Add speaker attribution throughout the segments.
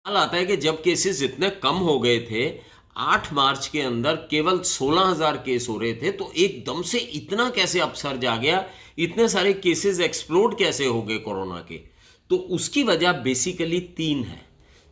Speaker 1: हाल आता है कि जब केसेस इतने कम हो गए थे, 8 मार्च के अंदर केवल 16,000 केस हो रहे थे, तो एकदम से इतना कैसे अपसर्ज आ गया, इतने सारे केसेस एक्सप्लोड कैसे हो गए कोरोना के। तो उसकी वजह बेसिकली तीन है।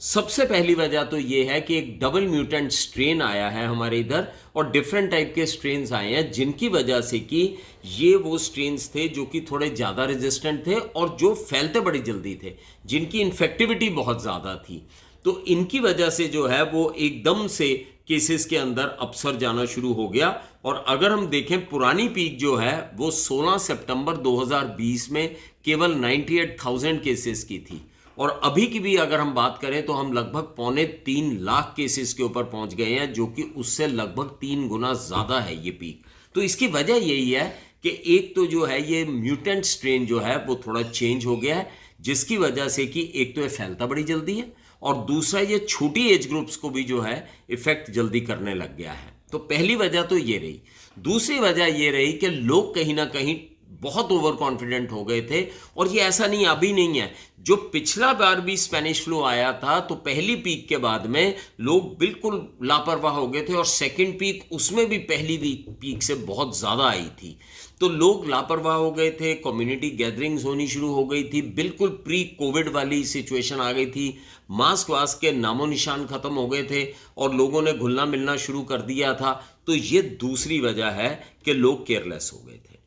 Speaker 1: सबसे पहली वजह तो ये है कि एक डबल म्यूटेंट स्ट्रेन आया है हमारे इधर, और डिफरेंट टाइप के स्ट्रेन्स आए हैं, जिनकी वजह से कि ये वो स्ट्रेन्स थे जो कि थोड़े ज़्यादा रेजिस्टेंट थे और जो फैलते बड़ी जल्दी थे, जिनकी इन्फेक्टिविटी बहुत ज़्यादा थी। तो इनकी वजह से जो है वो एकदम से केसेस के अंदर अपसर जाना शुरू हो गया। और अगर हम देखें, पुरानी पीक जो है वो 16 सितंबर 2020 में केवल 98,000 केसेस की थी, और अभी की भी अगर हम बात करें तो हम लगभग 2.25 लाख केसेस के ऊपर पहुंच गए हैं, जो कि उससे लगभग 3 गुना ज़्यादा है ये पीक। तो इसकी वजह यही है कि एक तो जो है ये म्यूटेंट स्ट्रेन जो है वो थोड़ा चेंज हो गया है, जिसकी वजह से कि एक तो ये फैलता बड़ी जल्दी है, और दूसरा ये छोटी एज ग्रुप्स को भी जो है इफेक्ट जल्दी करने लग गया है। तो पहली वजह तो ये रही। दूसरी वजह ये रही कि लोग कहीं ना कहीं बहुत ओवर कॉन्फिडेंट हो गए थे। और ये ऐसा नहीं, अभी नहीं है, जो पिछला बार भी स्पेनिश फ्लू आया था तो पहली पीक के बाद में लोग बिल्कुल लापरवाह हो गए थे, और सेकंड पीक उसमें भी पहली पीक से बहुत ज़्यादा आई थी। तो लोग लापरवाह हो गए थे, कम्युनिटी गैदरिंग्स होनी शुरू हो गई थी, बिल्कुल प्री कोविड वाली सिचुएशन आ गई थी, मास्क वास्क के नामो निशान खत्म हो गए थे और लोगों ने घुलना मिलना शुरू कर दिया था। तो ये दूसरी वजह है कि लोग केयरलेस हो गए थे।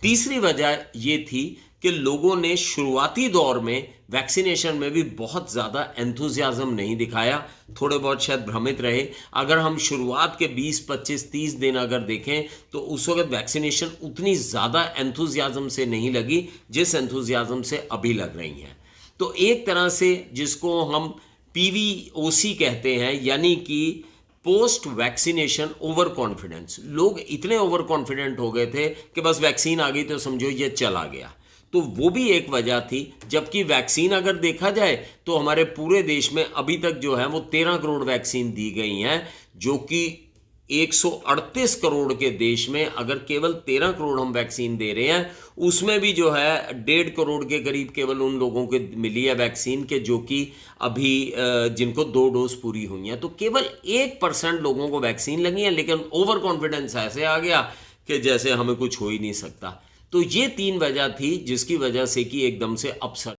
Speaker 1: तीसरी वजह ये थी कि लोगों ने शुरुआती दौर में वैक्सीनेशन में भी बहुत ज़्यादा एंथुजियाज्म नहीं दिखाया, थोड़े बहुत शायद भ्रमित रहे। अगर हम शुरुआत के 20, 25, 30 दिन अगर देखें तो उस वक्त वैक्सीनेशन उतनी ज़्यादा एंथुजियाज्म से नहीं लगी जिस एंथुजियाज्म से अभी लग रही हैं। तो एक तरह से जिसको हम पीवीओसी कहते हैं, यानी कि पोस्ट वैक्सीनेशन ओवर कॉन्फिडेंस, लोग इतने ओवर कॉन्फिडेंट हो गए थे कि बस वैक्सीन आ गई तो समझो ये चला गया। तो वो भी एक वजह थी। जबकि वैक्सीन अगर देखा जाए तो हमारे पूरे देश में अभी तक जो है वो 13 करोड़ वैक्सीन दी गई हैं, जो कि 138 करोड़ के देश में अगर केवल 13 करोड़ हम वैक्सीन दे रहे हैं, उसमें भी जो है 1.5 करोड़ के करीब केवल उन लोगों को मिली है वैक्सीन के जो कि अभी जिनको 2 डोज पूरी हुई हैं। तो केवल 1% लोगों को वैक्सीन लगी है, लेकिन ओवर कॉन्फिडेंस ऐसे आ गया कि जैसे हमें कुछ हो ही नहीं सकता। तो ये तीन वजह थी जिसकी वजह से कि एकदम से अपसर